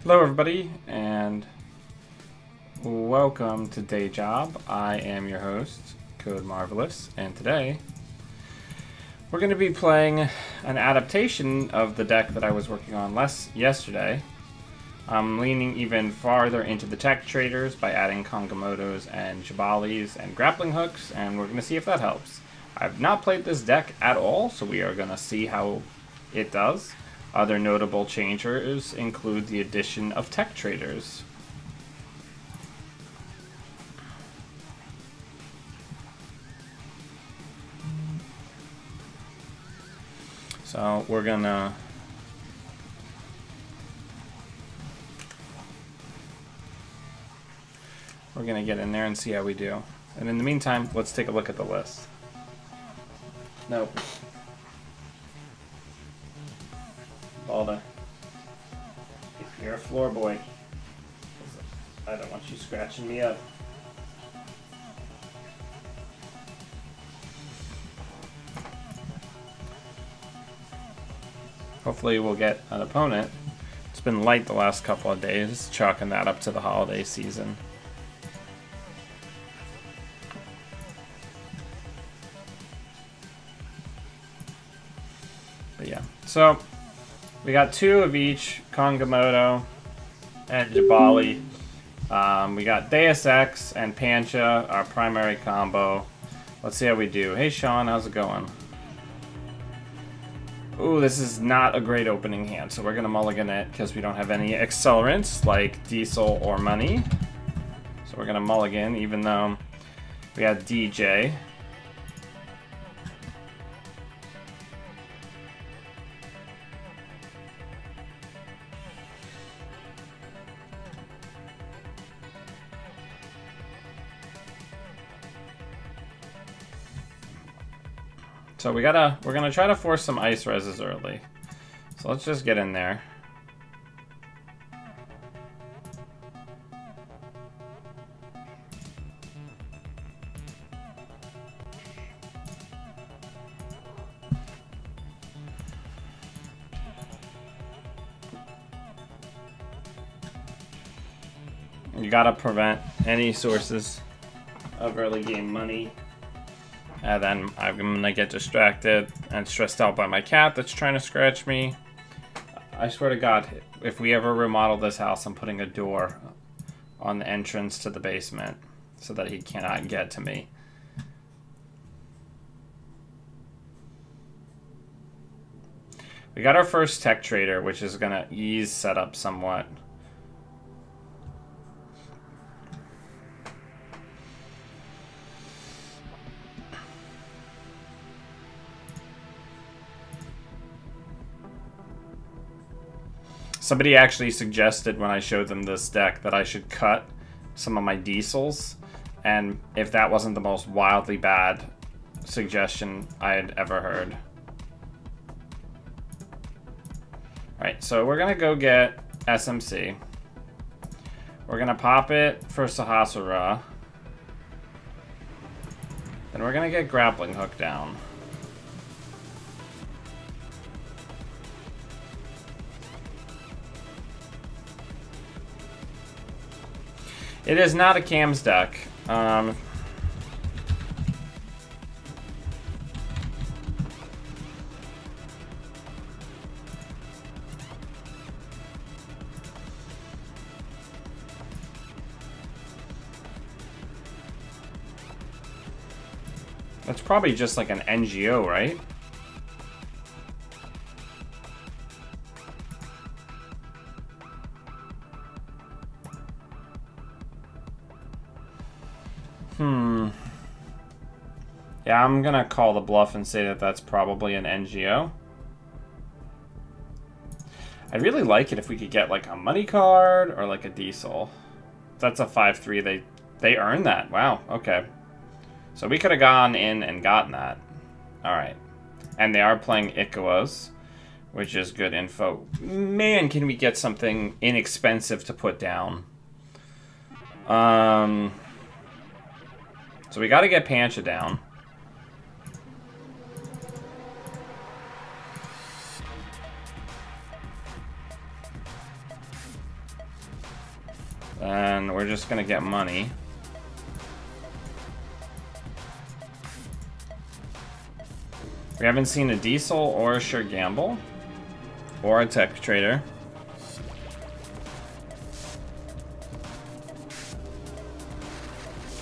Hello everybody, and welcome to Day Job. I am your host, Code Marvelous, and today we're going to be playing an adaptation of the deck that I was working on yesterday. I'm leaning even farther into the tech traders by adding Kongamotos and Jabalis and grappling hooks, and we're going to see if that helps. I've not played this deck at all, so we are going to see how it does. Other notable changes include the addition of tech traders. So we're gonna get in there and see how we do. And in the meantime, let's take a look at the list. Nope. Balda, if you're a floor boy, I don't want you scratching me up. Hopefully we'll get an opponent. It's been light the last couple of days, chalking that up to the holiday season. But yeah, so we got two of each, Kongamoto and Jabali. We got Deus Ex and Pancha, our primary combo. Let's see how we do. Hey Sean, how's it going? Ooh, this is not a great opening hand, so we're going to mulligan it because we don't have any accelerants like diesel or money. So we're going to mulligan even though we had DJ. So we're gonna try to force some ice reses early. So let's just get in there. You gotta prevent any sources of early game money. And then I'm gonna get distracted and stressed out by my cat that's trying to scratch me. I swear to God, if we ever remodel this house, I'm putting a door on the entrance to the basement so that he cannot get to me. We got our first tech trader, which is gonna ease setup somewhat. Somebody actually suggested when I showed them this deck that I should cut some of my diesels, and if that wasn't the most wildly bad suggestion I had ever heard. Alright, so we're gonna go get SMC. We're gonna pop it for Sahasura. Then we're gonna get grappling hook down. It is not a cams deck. That's probably just like an NGO, right? Yeah, I'm gonna call the bluff and say that that's probably an NGO. I'd really like it if we could get like a money card or like a diesel. That's a 5-3. They earned that. Wow, okay. So we could have gone in and gotten that. Alright. And they are playing Ikawas, which is good info. Man, can we get something inexpensive to put down. So we gotta get Pancha down. we're just gonna get money. We haven't seen a diesel or a sure gamble or a tech trader.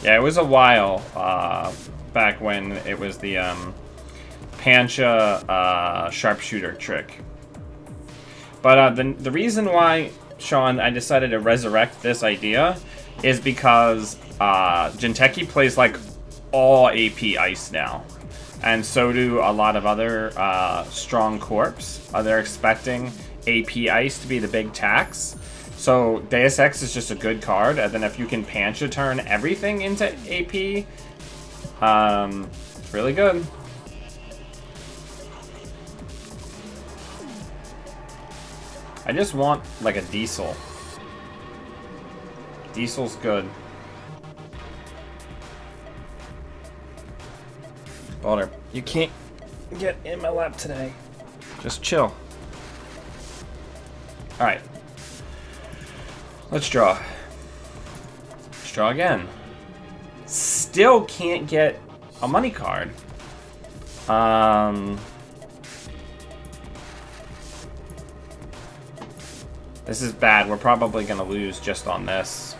Yeah, it was a while back when it was the Pancha sharpshooter trick. But the reason why, Sean, I decided to resurrect this idea is because Jinteki plays like all AP ice now. And so do a lot of other strong corps. They're expecting AP ice to be the big tax. So Deus Ex is just a good card, and then if you can Pancha turn everything into AP, it's really good. I just want like a diesel. Diesel's good. Balder, you can't get in my lap today. Just chill. Alright. Let's draw. Let's draw again. Still can't get a money card. This is bad. We're probably gonna lose just on this.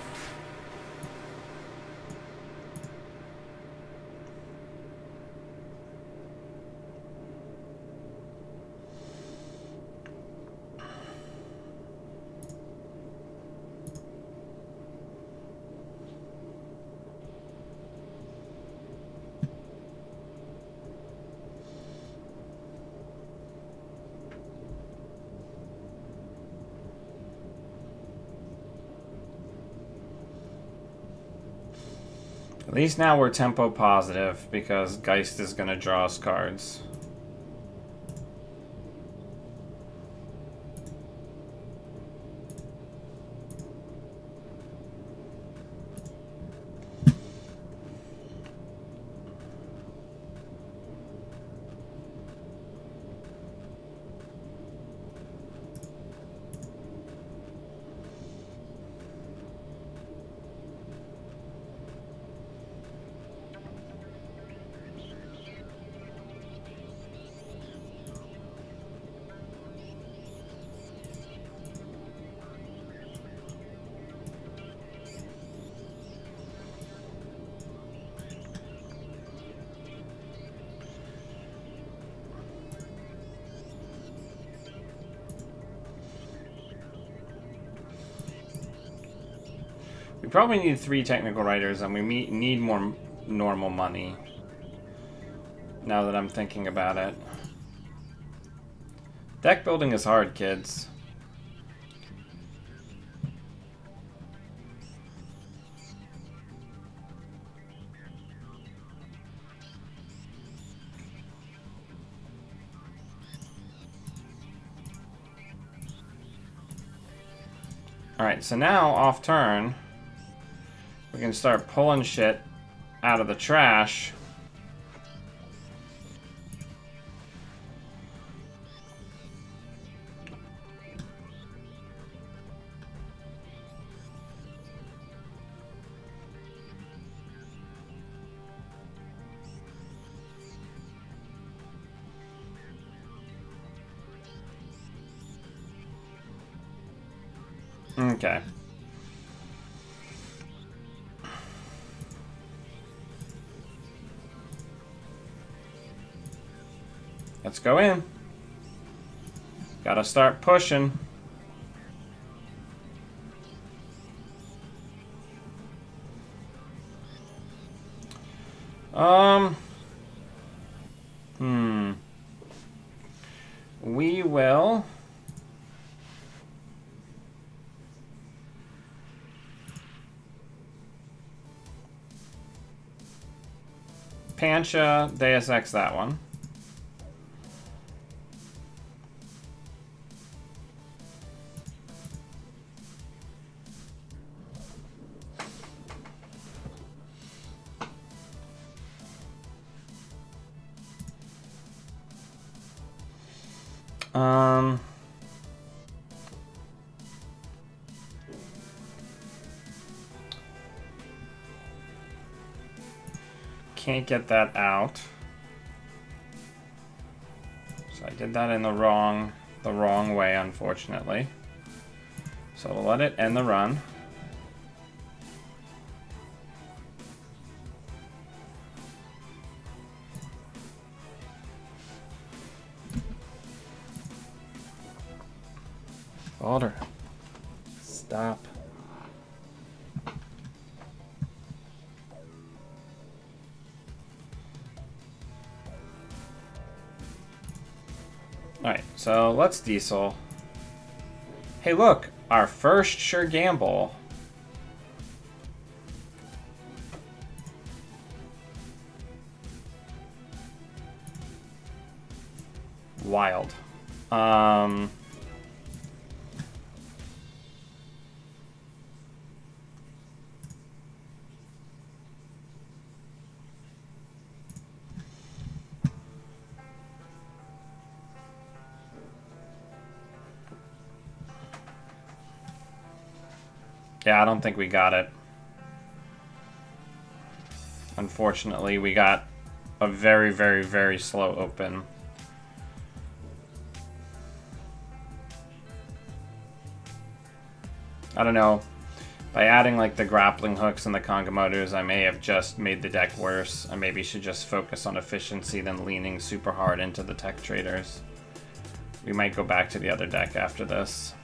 At least now we're tempo positive because Geist is going to draw us cards. We probably need 3 technical writers, and we need more normal money. Now that I'm thinking about it. Deck building is hard, kids. Alright, so now, off turn, we can start pulling shit out of the trash. Okay. Let's go in. Gotta start pushing. We will Pancha Deus Ex that one. can't get that out. So I did that in the wrong way, unfortunately. So we'll let it end the run. Alder, stop. Alright, so let's diesel. Hey look, our first sure gamble. Wild. Yeah, I don't think we got it. Unfortunately, we got a very, very, very slow open. I don't know. By adding like the grappling hooks and the Kongamotos, I may have just made the deck worse. I maybe should just focus on efficiency than leaning super hard into the tech traders. We might go back to the other deck after this.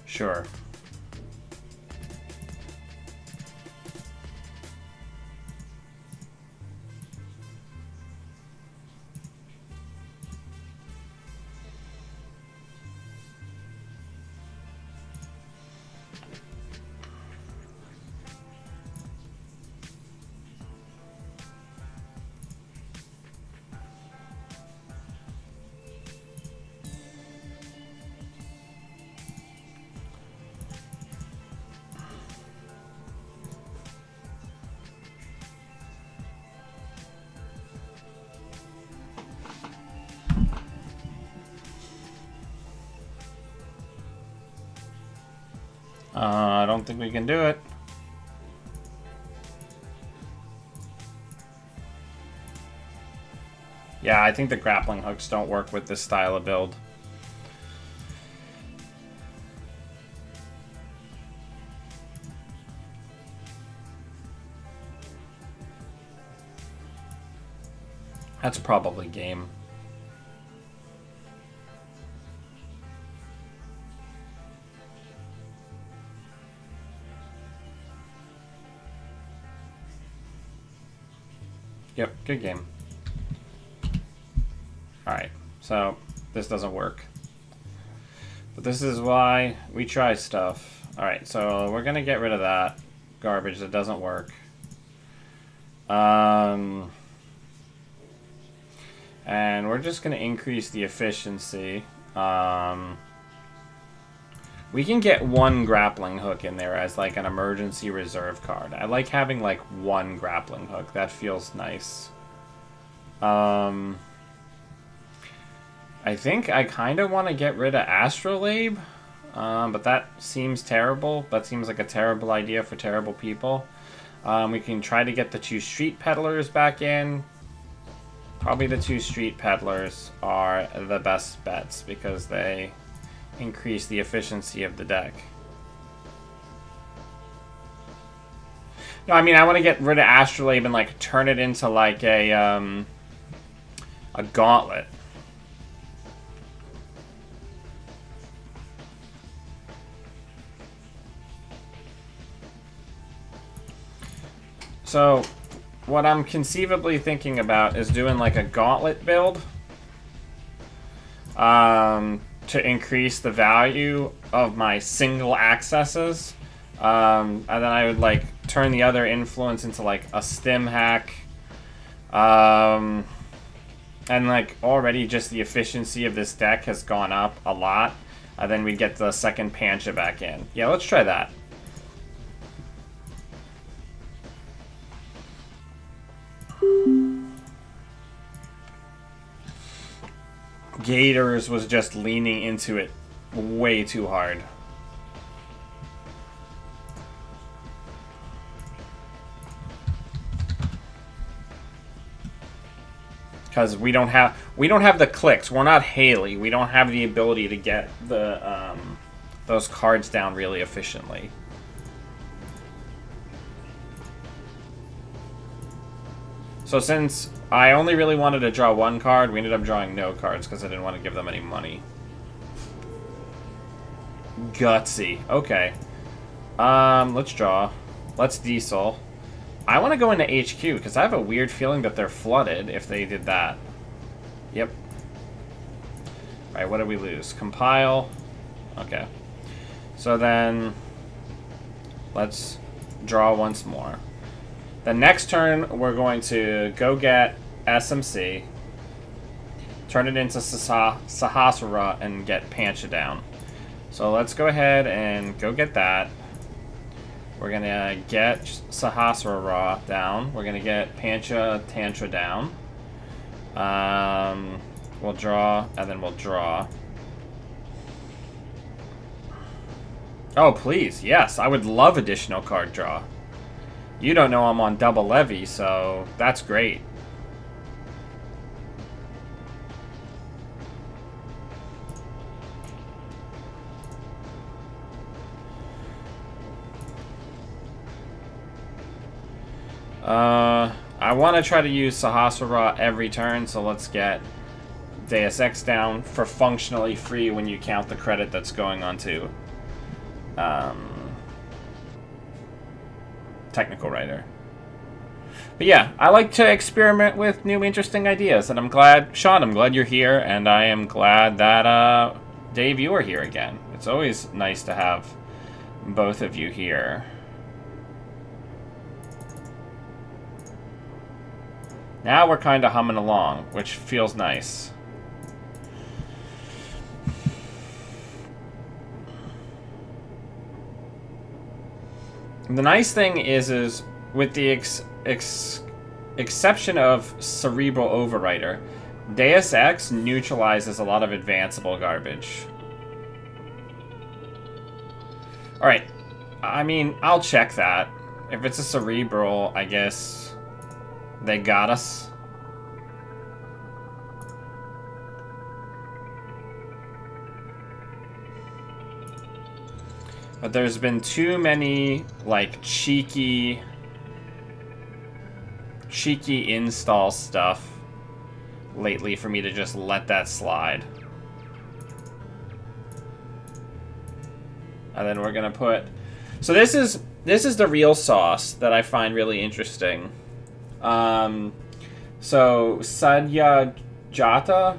Sure. I don't think we can do it. Yeah, I think the grappling hooks don't work with this style of build. That's probably game. Yep, good game. Alright, so this doesn't work. But this is why we try stuff. Alright, so we're gonna get rid of that garbage that doesn't work. And we're just gonna increase the efficiency. We can get one grappling hook in there as like an emergency reserve card. I like having like one grappling hook. That feels nice. I think I kind of want to get rid of Astrolabe, but that seems terrible. That seems like a terrible idea for terrible people. We can try to get the 2 street peddlers back in. Probably the 2 street peddlers are the best bets because they increase the efficiency of the deck. No, I mean, I want to get rid of Astrolabe and like turn it into like a gauntlet. So what I'm conceivably thinking about is doing like a gauntlet build. To increase the value of my single accesses. And then I would like turn the other influence into like a stim hack. And like already just the efficiency of this deck has gone up a lot. And then we get the second Pancha back in. Yeah, let's try that. Gators was just leaning into it way too hard. Because we don't have the clicks. We're not Haley. We don't have the ability to get the those cards down really efficiently. So since I only really wanted to draw one card, we ended up drawing no cards because I didn't want to give them any money. Gutsy. Okay. Let's draw. Let's diesel. I want to go into HQ because I have a weird feeling that they're flooded if they did that. Yep. Alright, what did we lose? Compile. Okay. So then, let's draw once more. The next turn, we're going to go get SMC, turn it into Sahasrara, and get Pancha down. So let's go ahead and go get that. We're going to get Sahasrara down. We're going to get Pancha Tantra down. We'll draw, and then we'll draw. Oh, please. Yes, I would love additional card draw. You don't know I'm on double levy, so that's great. I want to try to use Sahasrara every turn, so let's get Deus Ex down for functionally free when you count the credit that's going on to Technical Writer. But yeah, I like to experiment with new interesting ideas, and I'm glad, Sean, I'm glad you're here, and I am glad that Dave, you are here again. It's always nice to have both of you here. Now we're kind of humming along, which feels nice. The nice thing is with the exception of Cerebral Overwriter, Deus Ex neutralizes a lot of advanceable garbage. Alright, I mean, I'll check that. If it's a Cerebral, I guess they got us. But there's been too many, like, cheeky install stuff lately for me to just let that slide. And then we're gonna put... So this is the real sauce that I find really interesting. So Sadyajata.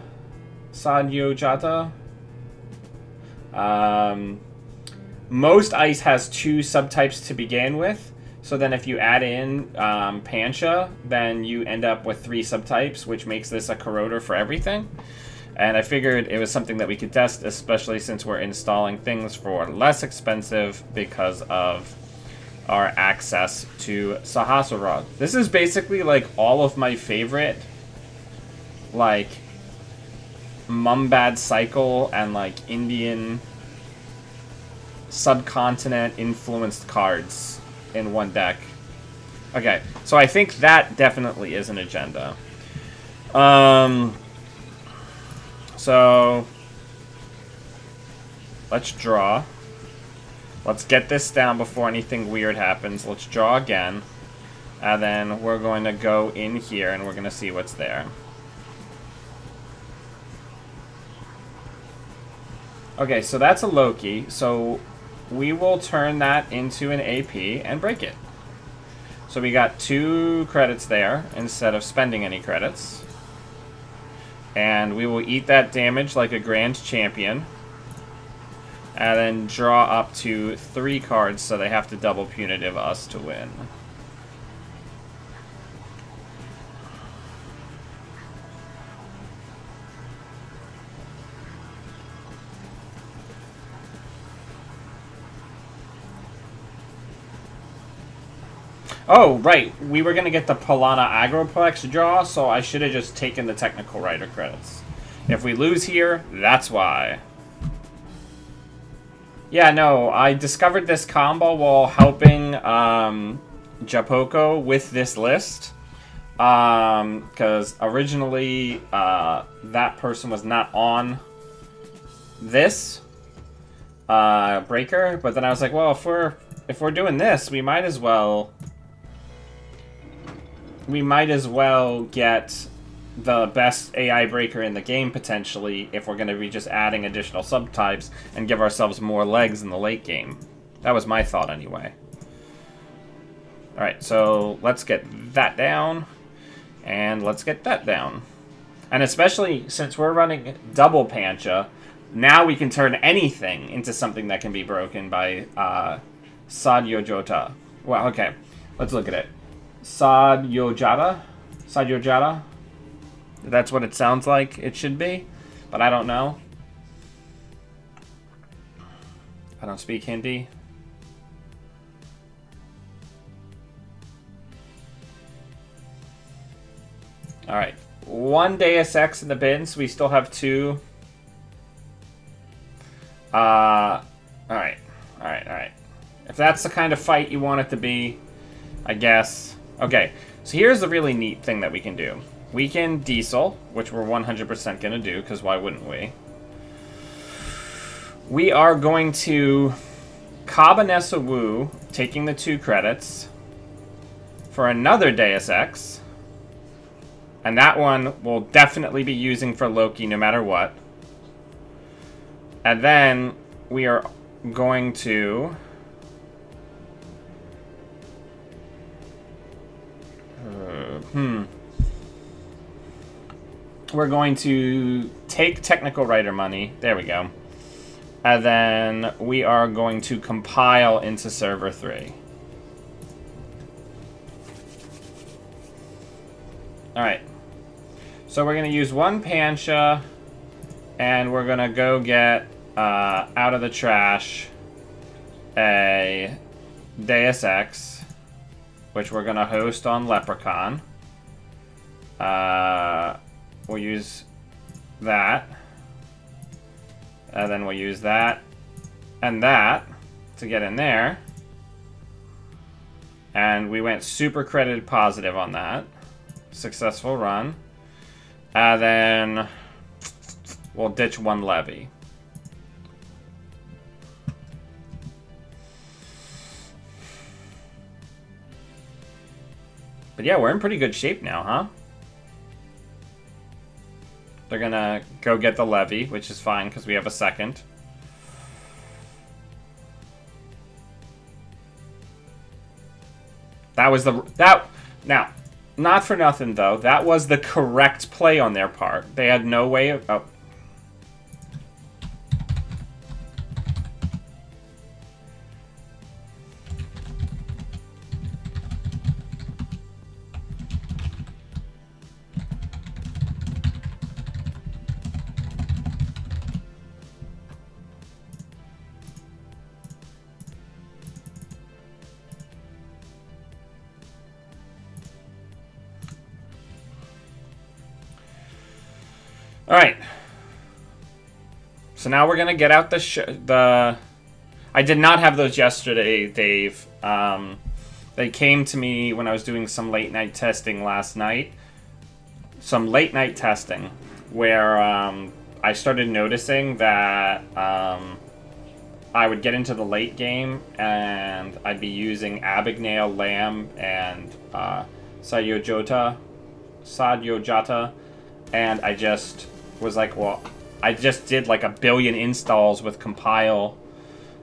Most ice has two subtypes to begin with. So then if you add in Pancha, then you end up with 3 subtypes, which makes this a corroder for everything. And I figured it was something that we could test, especially since we're installing things for less expensive because of our access to Sahasrara. This is basically like all of my favorite, like, Mumbad Cycle and like Indian subcontinent influenced cards in one deck. Okay, so I think that definitely is an agenda. So let's draw. Let's get this down before anything weird happens. Let's draw again. And then we're going to go in here and we're going to see what's there. Okay, so that's a Loki. So we will turn that into an AP and break it. So we got 2 credits there instead of spending any credits. And we will eat that damage like a grand champion. And then draw up to 3 cards, so they have to double punitive us to win. Oh, right. We were going to get the Polana Agroplex draw, so I should have just taken the Technical Writer credits. If we lose here, that's why. Yeah, no, I discovered this combo while helping Japoko with this list. Because originally that person was not on this breaker, but then I was like, well, if we're doing this, we might as well get the best AI breaker in the game, potentially, if we're going to be just adding additional subtypes and give ourselves more legs in the late game. That was my thought, anyway. Alright, so let's get that down, and let's get that down. And especially since we're running double Pancha, now we can turn anything into something that can be broken by Sadyojota. Well, okay, let's look at it. Sadyojata? Sadyojata? That's what it sounds like it should be, but I don't know. I don't speak Hindi. Alright, 1 Deus Ex in the bin, so we still have 2. Alright. If that's the kind of fight you want it to be, I guess. Okay, so here's the really neat thing that we can do. We can diesel, which we're 100% going to do, because why wouldn't we? We are going to Cabanessa Wu, taking the 2 credits, for another Deus Ex. And that one we'll definitely be using for Loki no matter what. And then we are going to... We're going to take technical writer money. There we go. And then we are going to compile into server 3. Alright. So we're going to use 1 Pancha, and we're going to go get, out of the trash, a Deus Ex, which we're going to host on Leprechaun. We'll use that. And then we'll use that and that to get in there. And we went super credited positive on that. Successful run. And then we'll ditch 1 levy. But yeah, we're in pretty good shape now, huh? They're gonna go get the levy, which is fine because we have a second. That was now, not for nothing though, that was the correct play on their part. They had no way of... Oh. Alright. So now we're going to get out the... I did not have those yesterday, Dave. They came to me when I was doing some late night testing last night. Some late night testing where I started noticing that I would get into the late game and I'd be using Abigail, Lamb, and Sadyojata. And I just was like, well, I just did like 1 billion installs with compile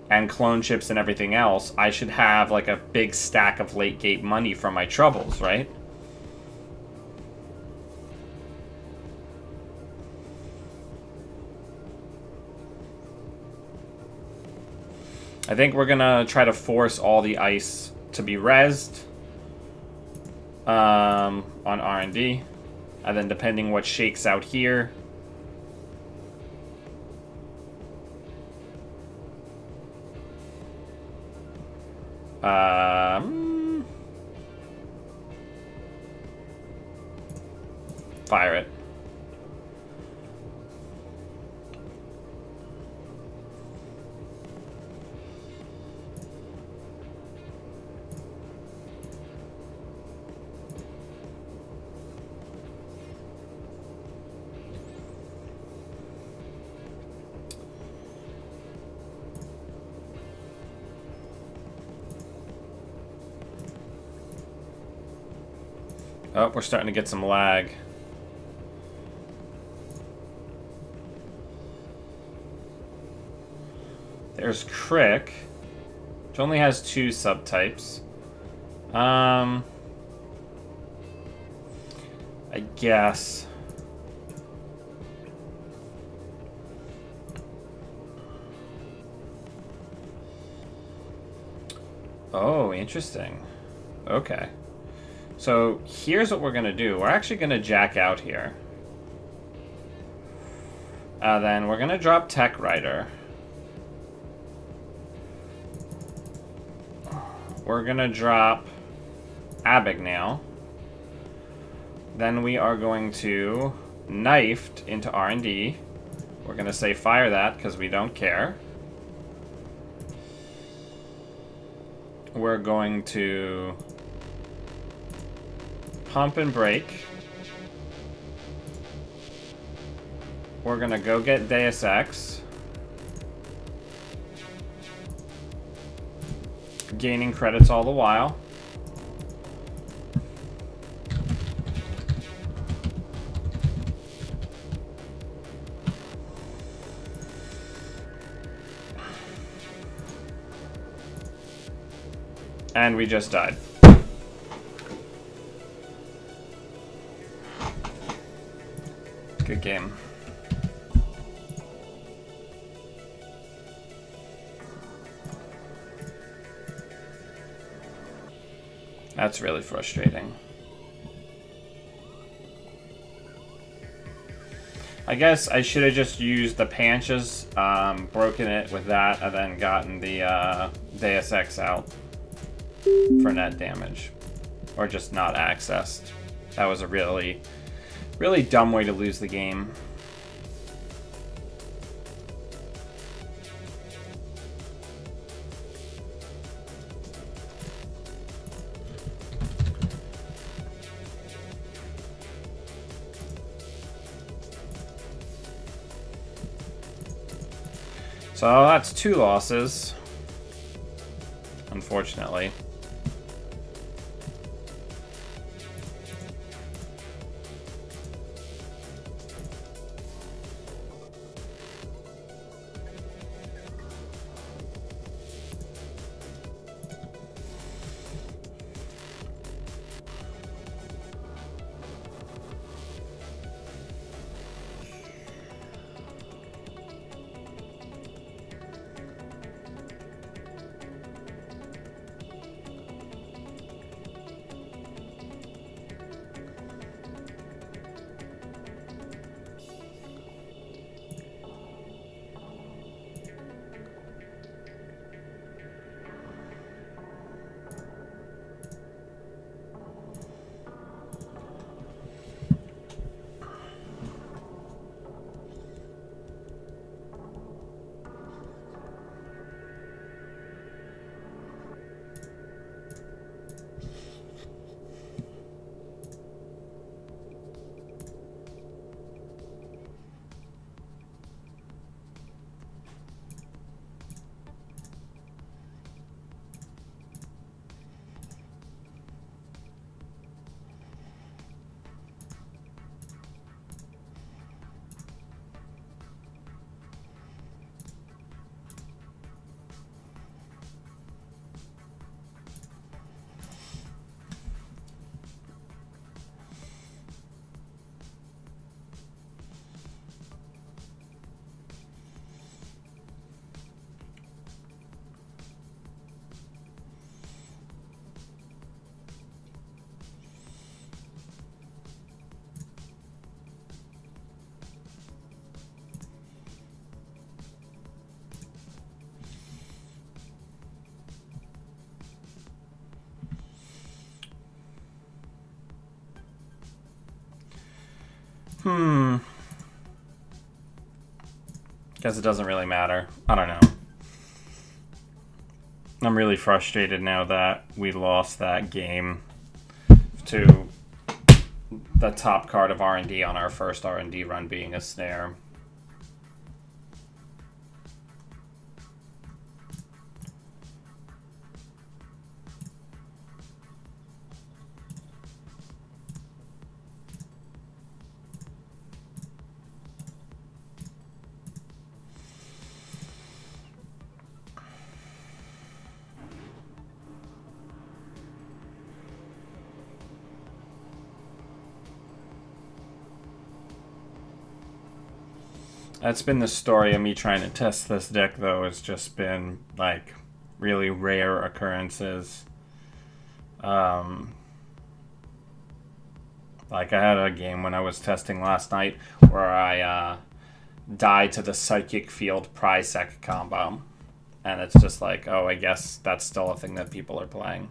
and clone chips and everything else. I should have like a big stack of late gate money from my troubles, right? I think we're gonna try to force all the ice to be rezzed on R&D. And then depending what shakes out here. Fire it. Oh, we're starting to get some lag. There's Crick, which only has 2 subtypes. I guess. Oh, interesting. Okay. So here's what we're going to do. We're actually going to jack out here. Then we're going to drop Tech Rider. We're going to drop Abagnale. Then we are going to Knifed into R&D. We're going to say fire that because we don't care. We're going to Pump and Break. We're going to go get Deus Ex. Gaining credits all the while. And we just died. Good game. That's really frustrating. I guess I should have just used the Panches, broken it with that, and then gotten the Deus Ex out for net damage. Or just not accessed. That was a really, really dumb way to lose the game. So that's 2 losses, unfortunately. Guess it doesn't really matter. I don't know. I'm really frustrated now that we lost that game to the top card of R&D on our first R&D run being a snare. That's been the story of me trying to test this deck, though. It's just been, like, really rare occurrences. Like, I had a game when I was testing last night where I died to the Psychic Field Prisec combo. And it's just like, oh, I guess that's still a thing that people are playing.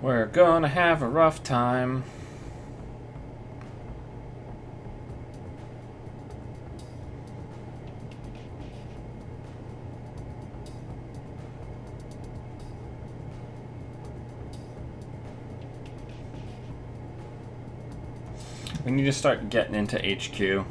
We're gonna have a rough time. We need to start getting into HQ.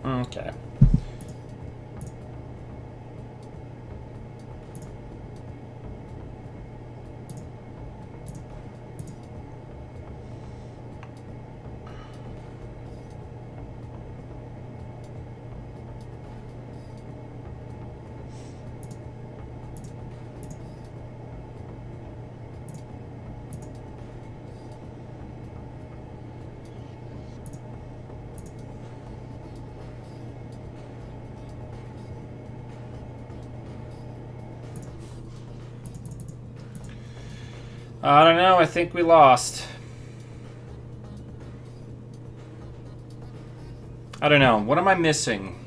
Okay. I don't know, I think we lost. I don't know, what am I missing?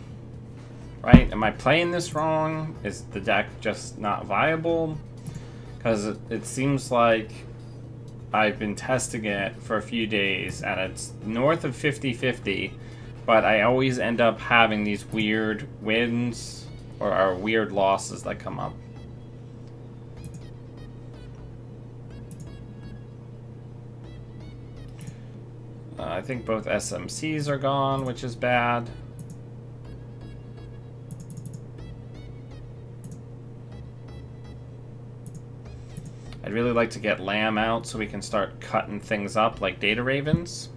Right? Am I playing this wrong? Is the deck just not viable? Because it seems like I've been testing it for a few days and it's north of 50-50, but I always end up having these weird wins or weird losses that come up. I think both SMCs are gone, which is bad. I'd really like to get Lamb out so we can start cutting things up like Data Ravens.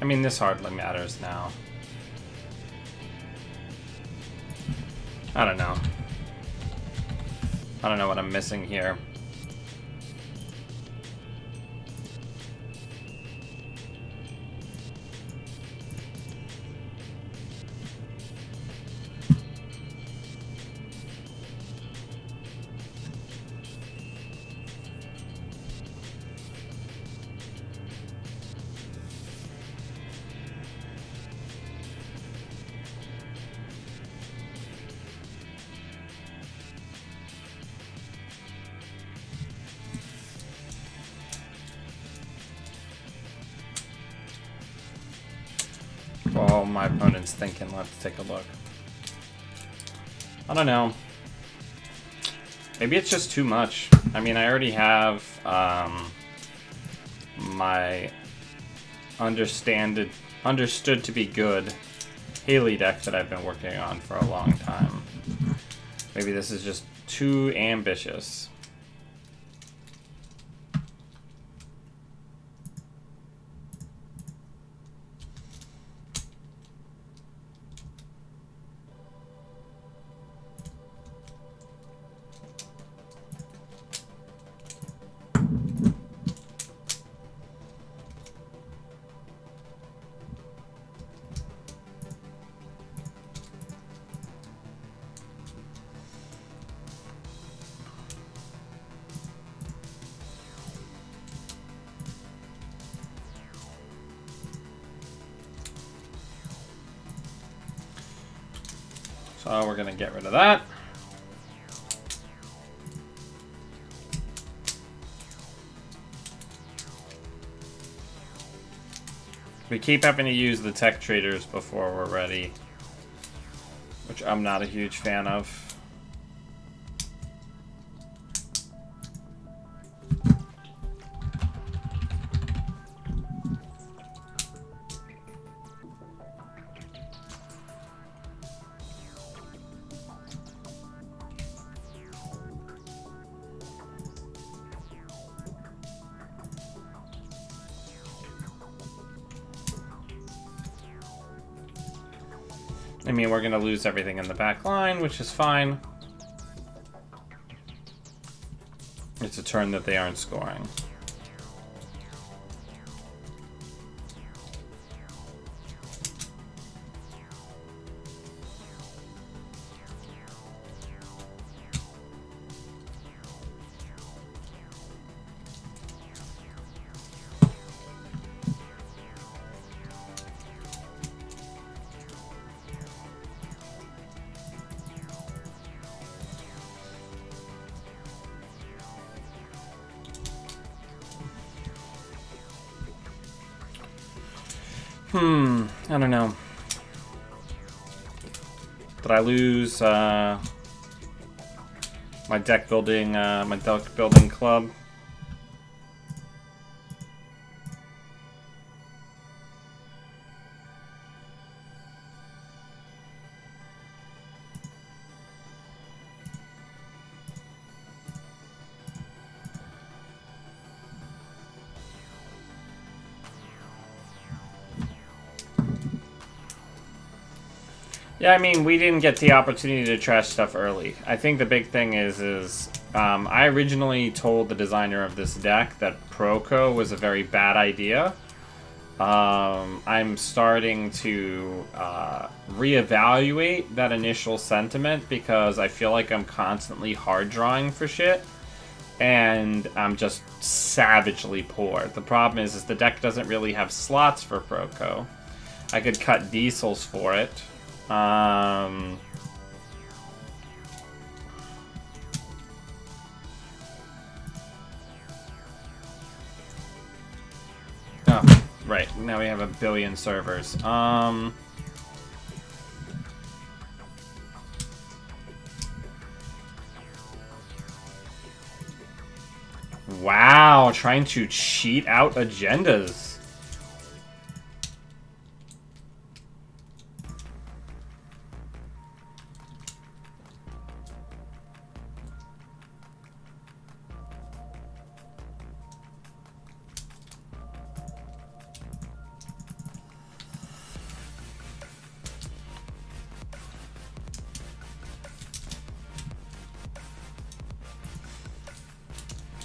I mean, this hardly matters now. I don't know. I don't know what I'm missing here. While my opponent's thinking, let's take a look. I don't know. Maybe it's just too much. I mean, I already have my understood to be good Haley deck that I've been working on for a long time. Maybe this is just too ambitious. So we're gonna get rid of that. We keep having to use the tech traders before we're ready, which I'm not a huge fan of. I mean, we're going to lose everything in the back line, which is fine. It's a turn that they aren't scoring. I don't know. Did I lose my deck building club? Yeah, I mean, we didn't get the opportunity to trash stuff early. I think the big thing is I originally told the designer of this deck that Proco was a very bad idea. I'm starting to reevaluate that initial sentiment because I feel like I'm constantly hard drawing for shit. And I'm just savagely poor. The problem is the deck doesn't really have slots for Proco. I could cut diesels for it. Oh, right. Now we have a billion servers. Wow, trying to cheat out agendas.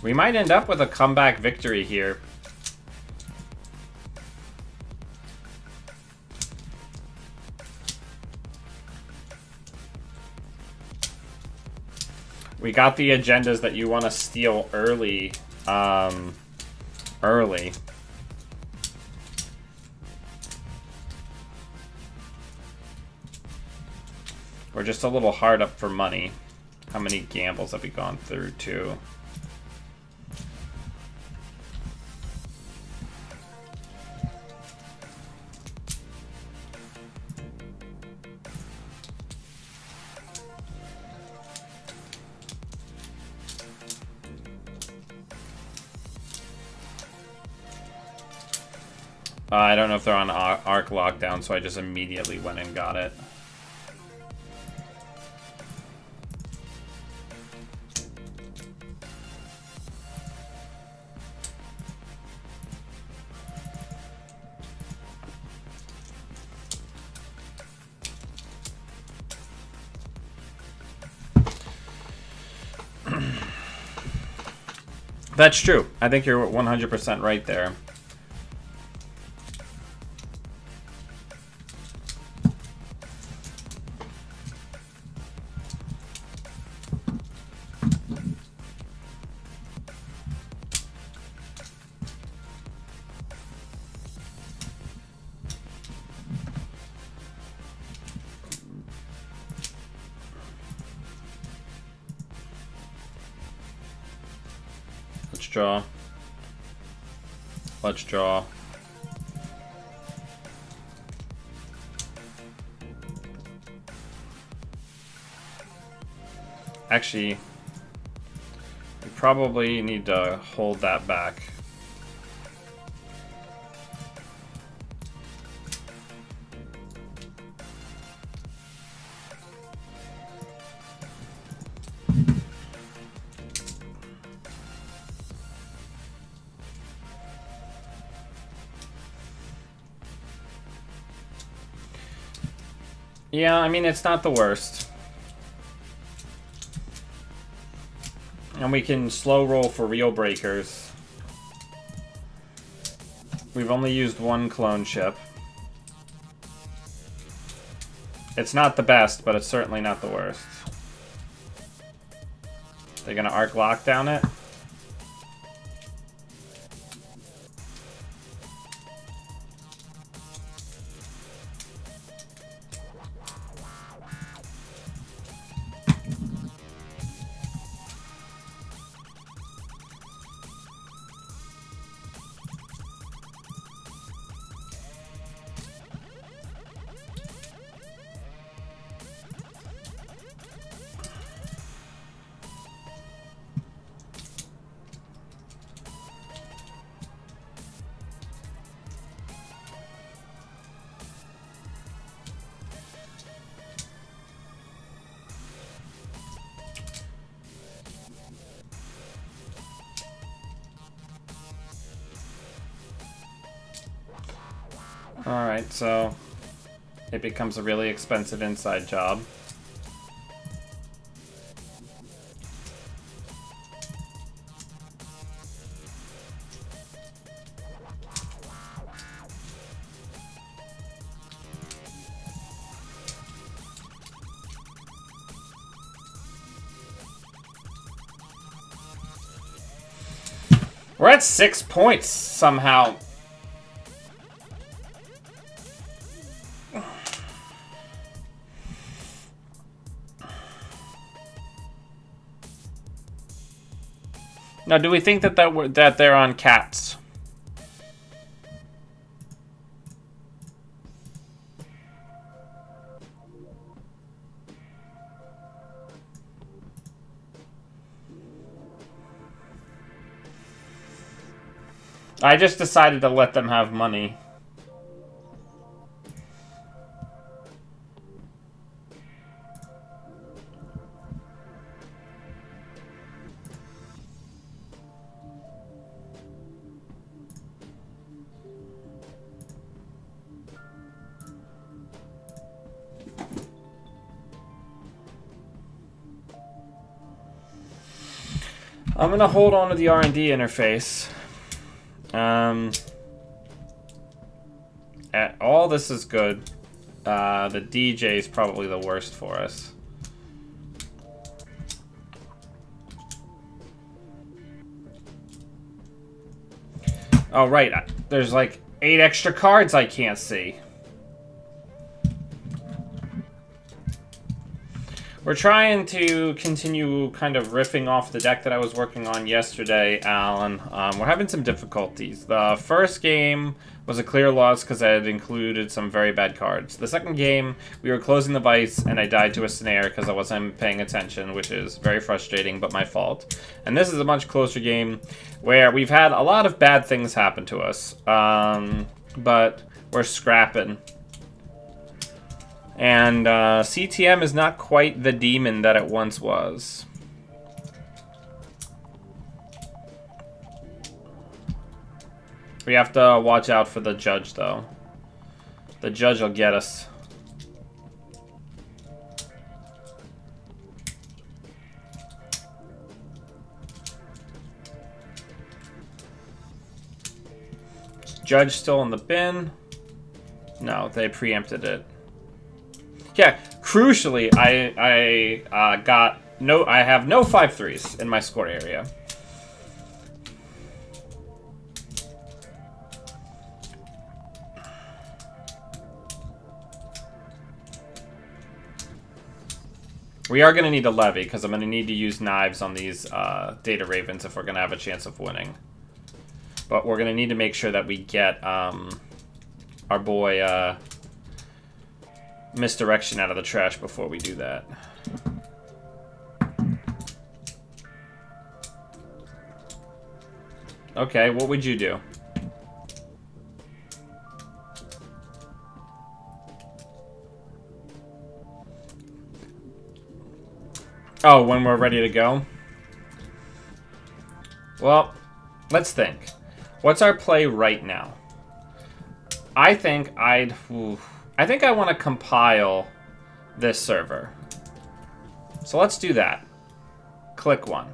We might end up with a comeback victory here. We got the agendas that you want to steal early. Early. We're just a little hard up for money. How many gambles have we gone through, too? I don't know if they're on arc lockdown, so I just immediately went and got it. That's true. I think you're 100% right there. Let's draw. Let's draw. Actually, we probably need to hold that back. Yeah, I mean, it's not the worst. And we can slow roll for real breakers. We've only used one clone ship. It's not the best, but it's certainly not the worst. They're gonna arc lockdown it. Alright, so it becomes a really expensive inside job. We're at 6 points somehow. Now, do we think that that they're on cats? I just decided to let them have money. I'm gonna hold on to the R&D interface. All this is good. The DJ is probably the worst for us. Oh, right. There's like 8 extra cards I can't see. We're trying to continue kind of riffing off the deck that I was working on yesterday, Alan. We're having some difficulties. The first game was a clear loss because I had included some very bad cards. The second game, we were closing the vice and I died to a snare because I wasn't paying attention, which is very frustrating, but my fault. And this is a much closer game where we've had a lot of bad things happen to us, but we're scrapping. And CTM is not quite the demon that it once was. We have to watch out for the judge, though. The judge will get us. Judge still in the bin. No, they preempted it. Yeah, crucially, I have no 5-3s in my score area. We are going to need a levy, because I'm going to need to use knives on these Data Ravens if we're going to have a chance of winning. But we're going to need to make sure that we get our boy Misdirection out of the trash before we do that. Okay, what would you do? Oh, when we're ready to go? Well, let's think. What's our play right now? I think I want to compile this server. So let's do that. Click 1.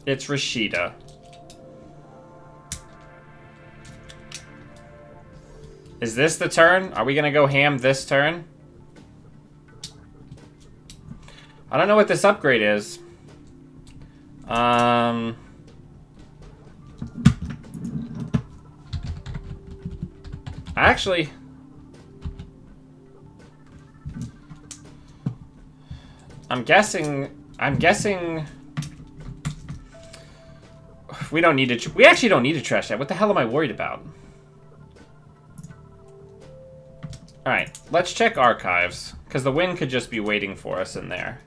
It's Rashida. Is this the turn? Are we gonna go ham this turn? I don't know what this upgrade is. Actually, I'm guessing we don't need to. We actually don't need to trash that. What the hell am I worried about? All right, let's check archives because the win could just be waiting for us in there.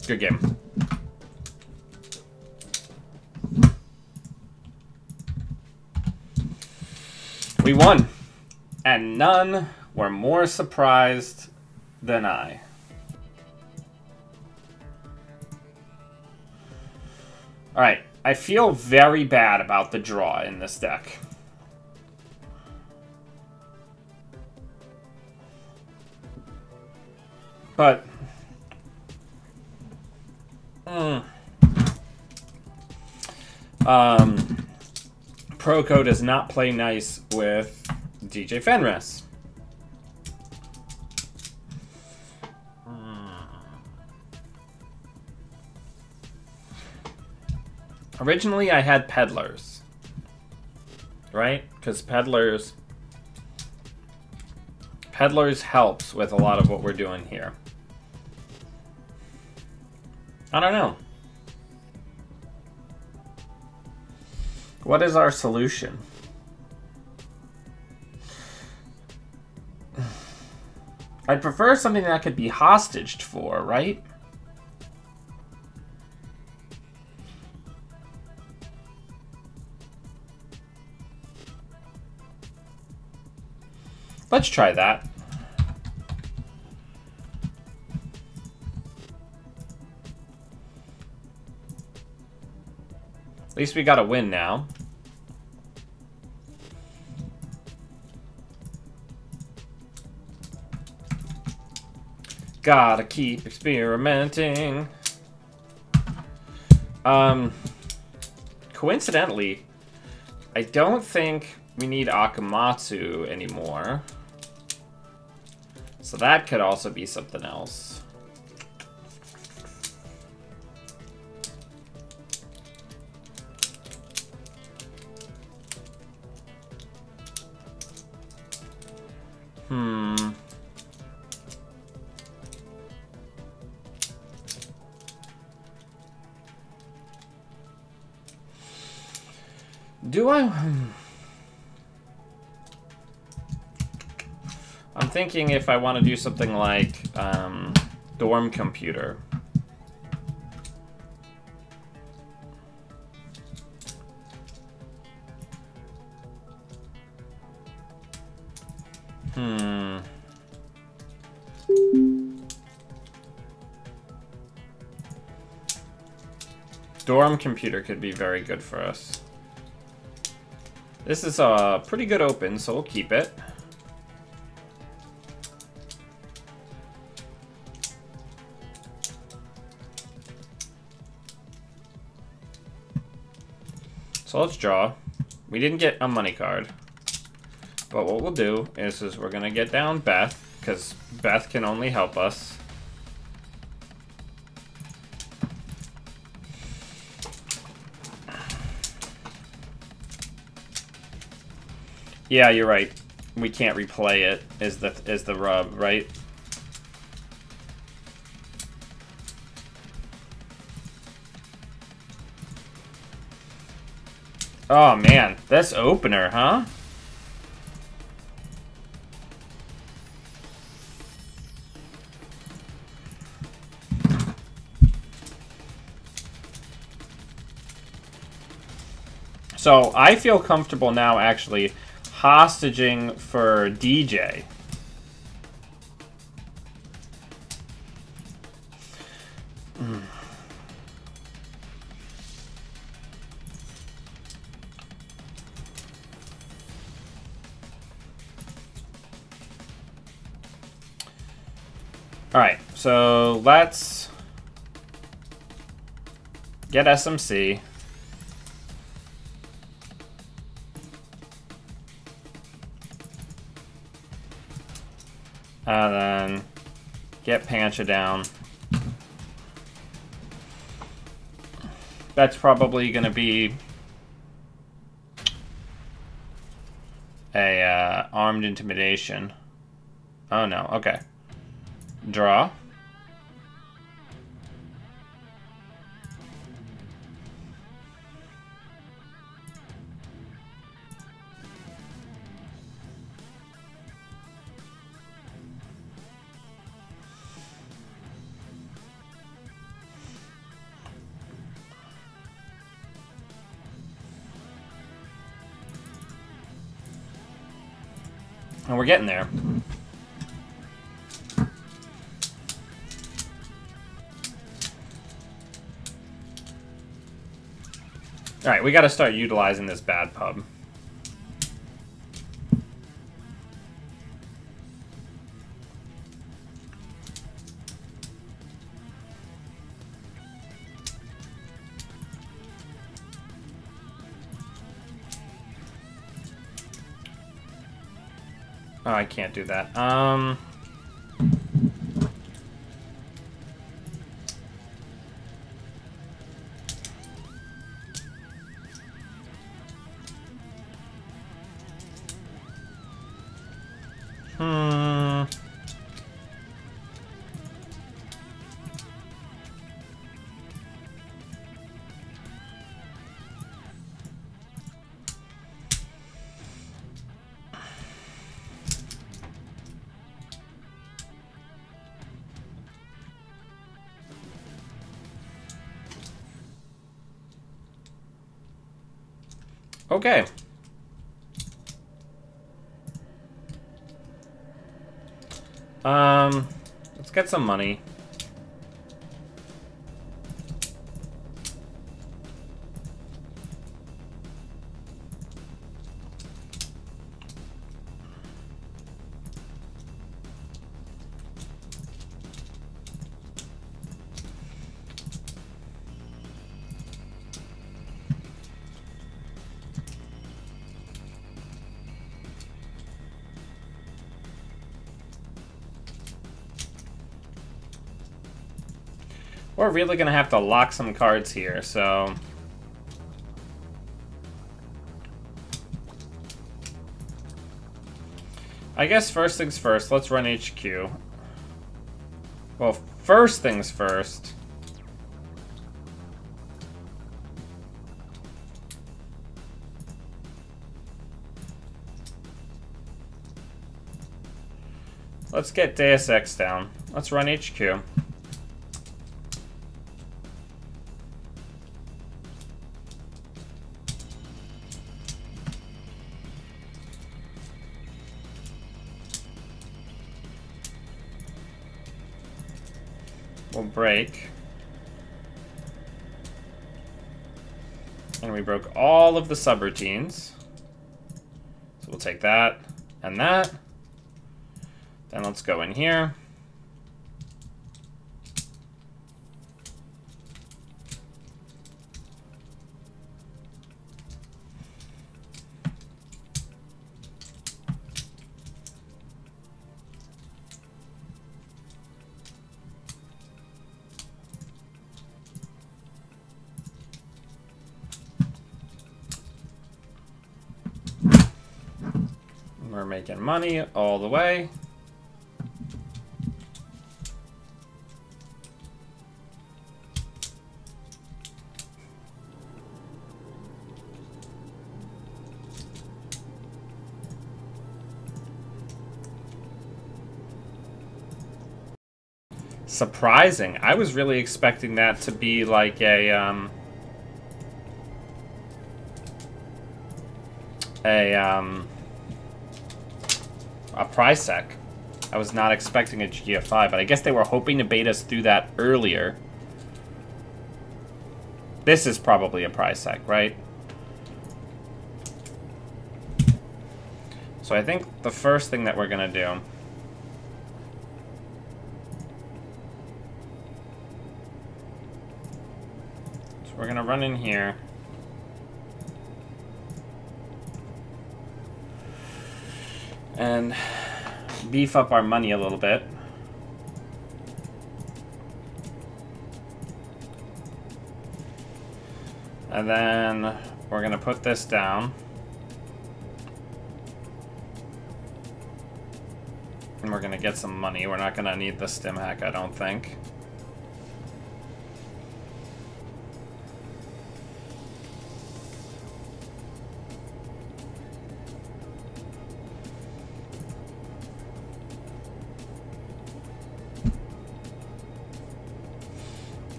Good game. We won, and none were more surprised than I. All right, I feel very bad about the draw in this deck. But Proco does not play nice with DJ Fenris. Originally, I had Peddlers, right? Because Peddlers helps with a lot of what we're doing here. I don't know. What is our solution? I'd prefer something that could be hostaged for, right? Let's try that. least we got a win now. Gotta keep experimenting. Coincidentally, I don't think we need Akamatsu anymore. So that could also be something else. Do I... I'm thinking if I want to do something like dorm computer. Dorm computer could be very good for us. This is a pretty good open, so we'll keep it. So let's draw. We didn't get a money card. But what we'll do is we're going to get down Beth, because Beth can only help us. Yeah, you're right. We can't replay it, is the rub, right? Oh man, this opener, huh? So I feel comfortable now actually hostaging for DJ. Alright, so let's get SMC. And then get Pancha down. That's probably going to be a armed intimidation. Oh no, okay. Draw. And we're getting there. Alright, we gotta start utilizing this bad pub. Oh, I can't do that. Okay. Let's get some money. We're really going to have to lock some cards here, so... I guess first things first, let's run HQ. Well, first things first... Let's get Deus Ex down. Let's run HQ. We'll break. And we broke all of the subroutines. So we'll take that and that. Then let's go in here. We're making money all the way. Surprising. I was really expecting that to be like a prize sec. I was not expecting a GFI, but I guess they were hoping to bait us through that earlier. This is probably a prize sec, right? So I think the first thing that we're gonna do is we're gonna run in here. And beef up our money a little bit. And then we're gonna put this down. And we're gonna get some money. We're not gonna need the stim hack, I don't think.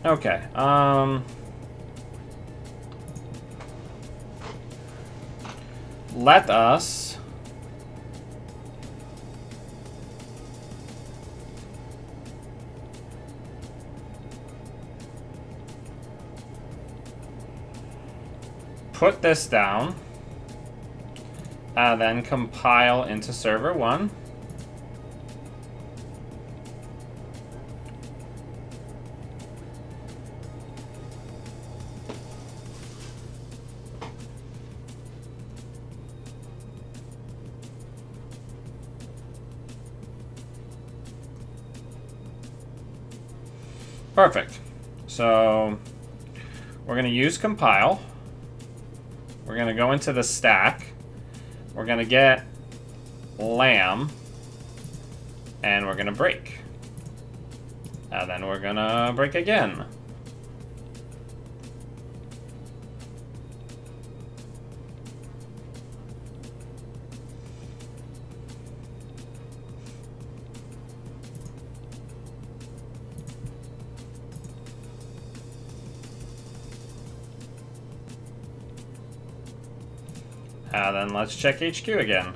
Okay, let us put this down, then compile into server 1. Perfect. So we're going to use compile. We're going to go into the stack. We're going to get lamb. And we're going to break. And then we're going to break again. Then let's check HQ again.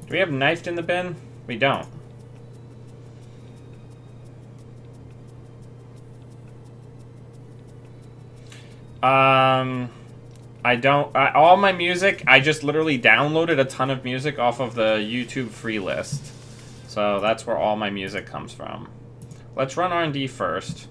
Do we have knifed in the bin? We don't. all my music, I just literally downloaded a ton of music off of the YouTube free list. So that's where all my music comes from. Let's run R&D first.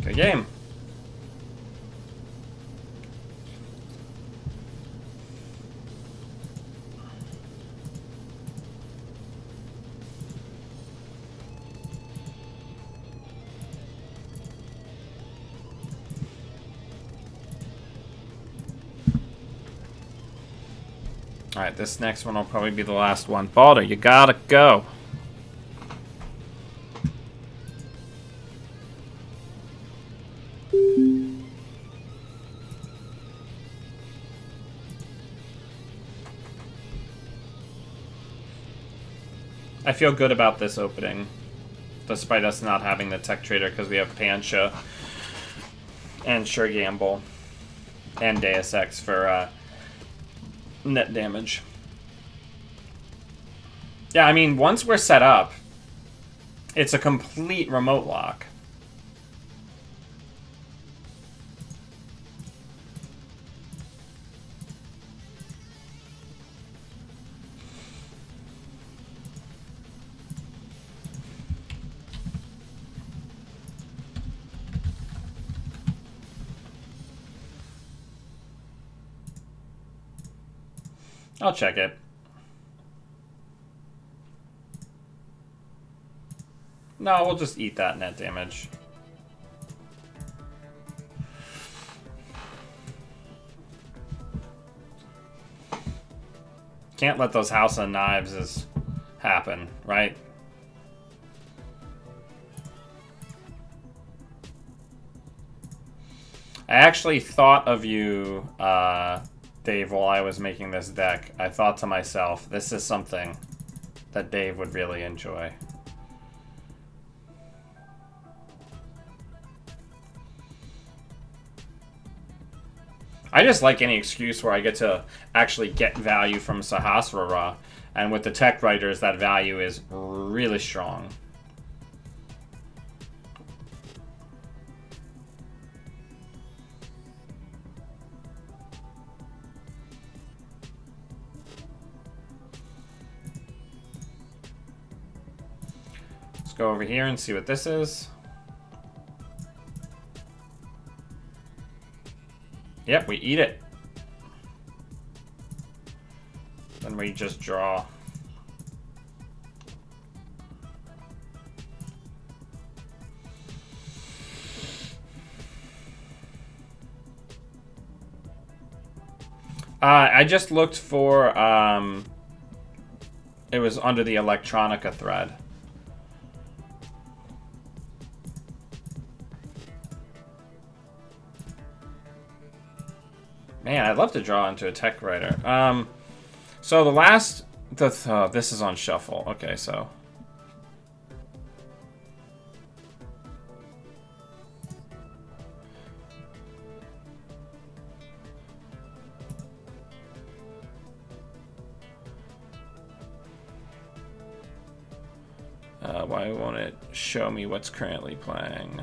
Good game. Alright, this next one will probably be the last one. Balder, you gotta go. I feel good about this opening, despite us not having the Tech Trader, because we have Pancha and Sure Gamble and Deus Ex for net damage. Yeah, I mean, once we're set up, it's a complete remote lock. I'll check it. No, we'll just eat that net damage. Can't let those House of Knives happen, right? I actually thought of you, Dave, while I was making this deck. I thought to myself, this is something that Dave would really enjoy. I just like any excuse where I get to actually get value from Sahasrara, and with the Tech Writers, that value is really strong. Let's go over here and see what this is. Yep, we eat it. Then we just draw. I just looked for, it was under the Electronica thread. Man, I'd love to draw into a Tech Writer. So the last... this is on shuffle. Okay, so... why won't it show me what's currently playing?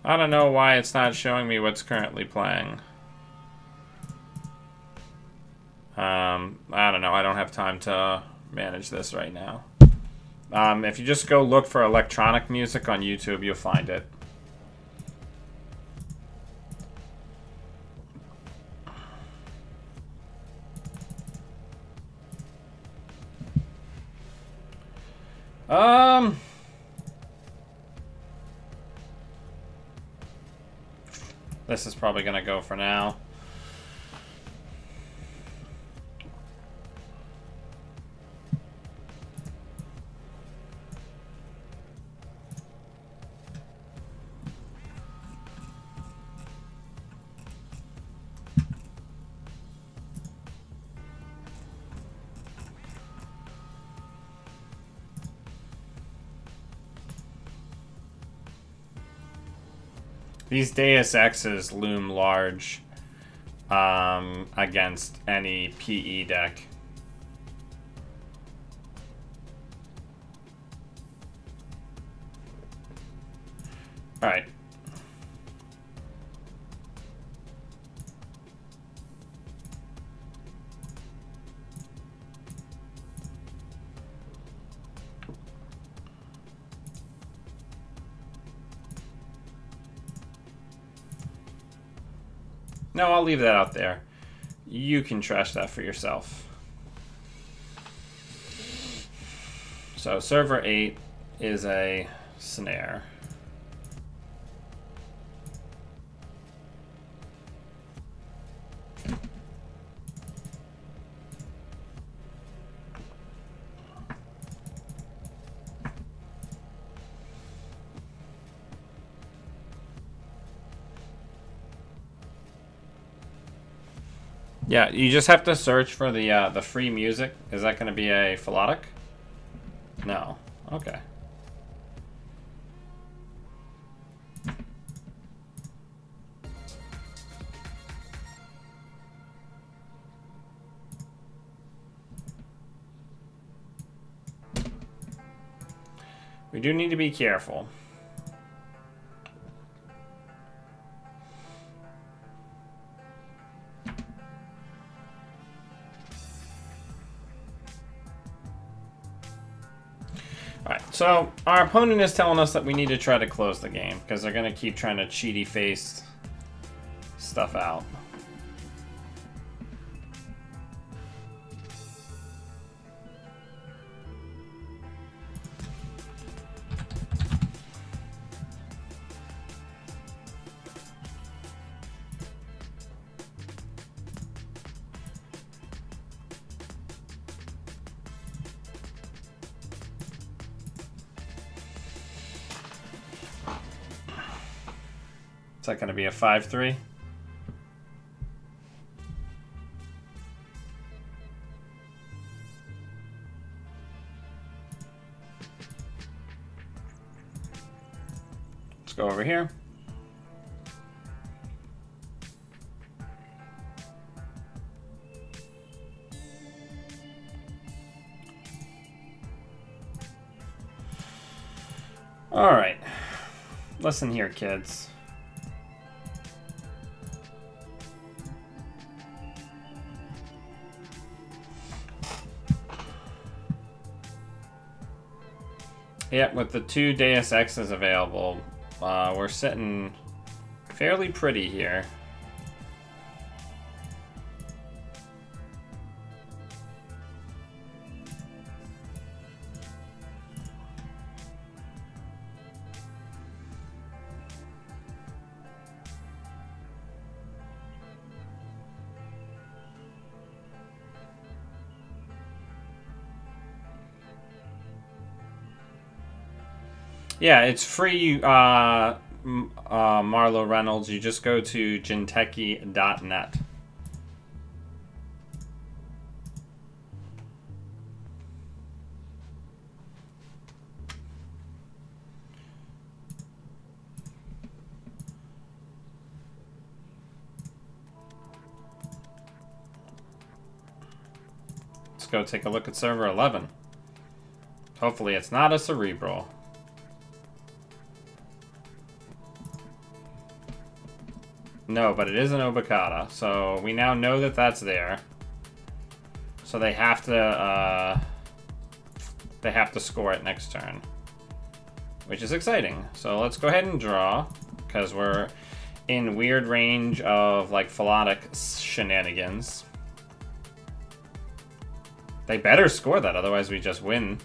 I don't know why it's not showing me what's currently playing. I don't know. I don't have time to manage this right now. If you just go look for electronic music on YouTube, you'll find it. This is probably gonna go for now. These Deus Exes loom large against any PE deck. Alright. No, I'll leave that out there. You can trash that for yourself. So server 8 is a snare. Yeah, you just have to search for the free music. Is that going to be a philotic? No. Okay. We do need to be careful. Alright, so our opponent is telling us that we need to try to close the game because they're going to keep trying to cheaty face stuff out. Is that going to be a 5-3? Let's go over here. All right. Listen here, kids. Yeah, with the 2 Deus Exes available, we're sitting fairly pretty here. Yeah, it's free, Marlo Reynolds. You just go to jinteki.net. Let's go take a look at server 11. Hopefully it's not a cerebral. No, but it is an Obokata, so we now know that that's there. So they have to score it next turn, which is exciting. So let's go ahead and draw, because we're in weird range of like philotic shenanigans. They better score that, otherwise we just win.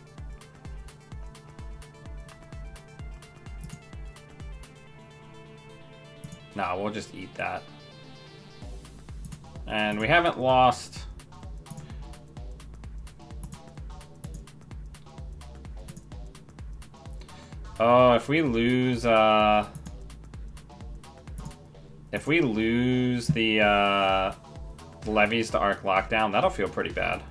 Nah, we'll just eat that. And we haven't lost. Oh, if we lose the levies to Arc Lockdown, that'll feel pretty bad.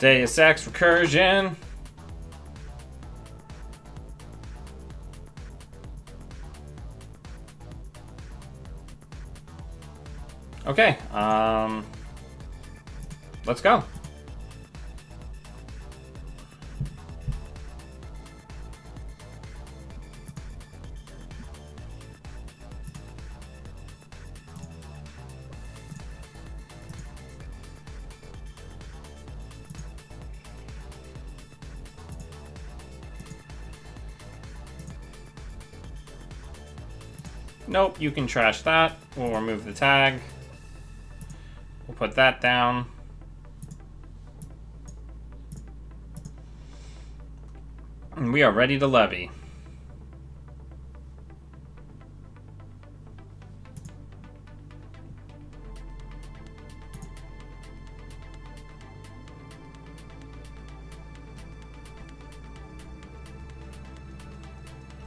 Deus Ex recursion. Okay, let's go. Nope, you can trash that. We'll remove the tag. We'll put that down. And we are ready to levy.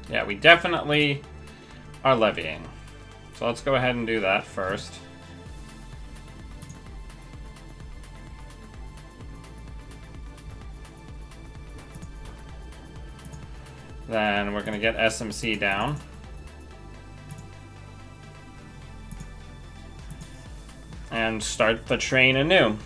Yeah, we definitely are levying. So let's go ahead and do that first. Then we're going to get SMC down. And start the train anew.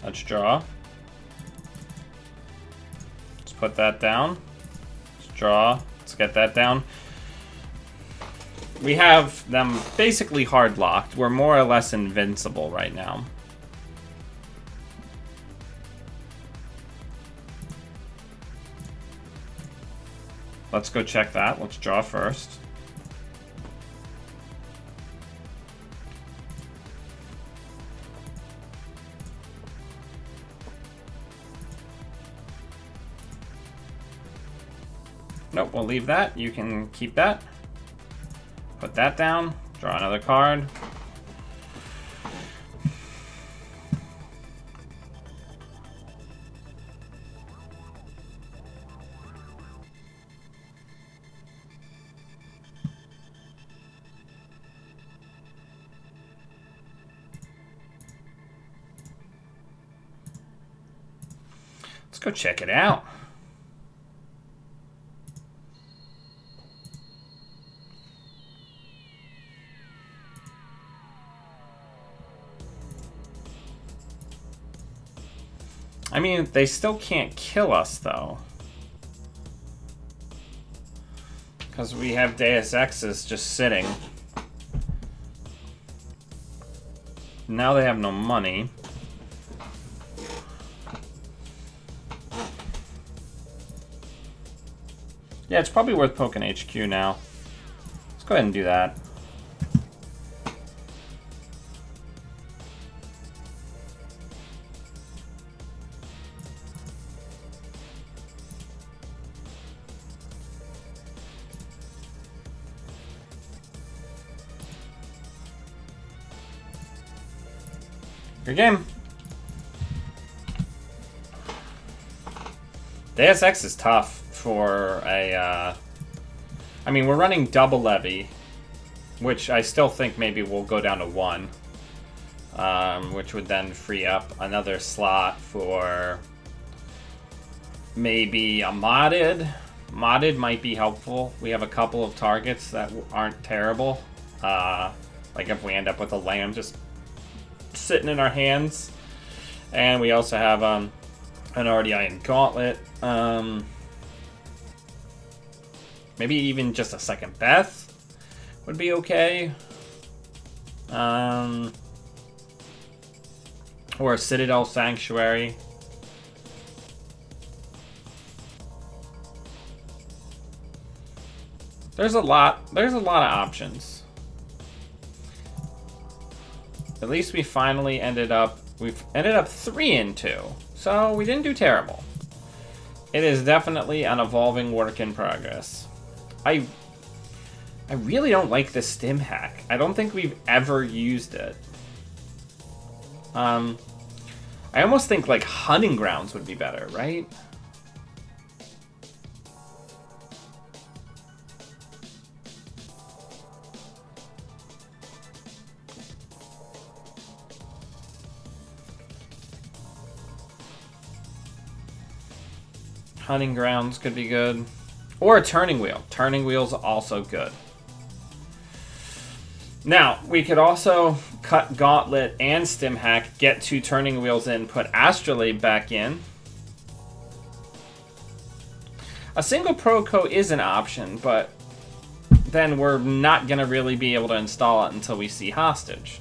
Let's draw. Let's put that down. Let's draw. Let's get that down. We have them basically hard locked. We're more or less invincible right now. Let's go check that. Let's draw first. Nope, we'll leave that. You can keep that. Put that down. Draw another card. Let's go check it out. I mean, they still can't kill us, though. Because we have Deus Exes just sitting. Now they have no money. Yeah, it's probably worth poking HQ now. Let's go ahead and do that. Good game. Deus Ex is tough for a, I mean, we're running double levy, which I still think maybe we'll go down to 1, which would then free up another slot for maybe a modded. Modded might be helpful. We have a couple of targets that aren't terrible. Like if we end up with a lamb just sitting in our hands. And we also have an RDI Gauntlet. Maybe even just a second Beth would be okay. Or a Citadel Sanctuary. There's a lot of options. At least we finally we've ended up 3-2. So we didn't do terrible. It is definitely an evolving work in progress. I really don't like the stim hack. I don't think we've ever used it. I almost think like hunting grounds would be better, right? Hunting grounds could be good. Or a turning wheel. Turning wheel's also good. Now, we could also cut Gauntlet and Stim Hack, get 2 turning wheels in, put Astrolabe back in. A single Proco is an option, but then we're not going to really be able to install it until we see Hostage.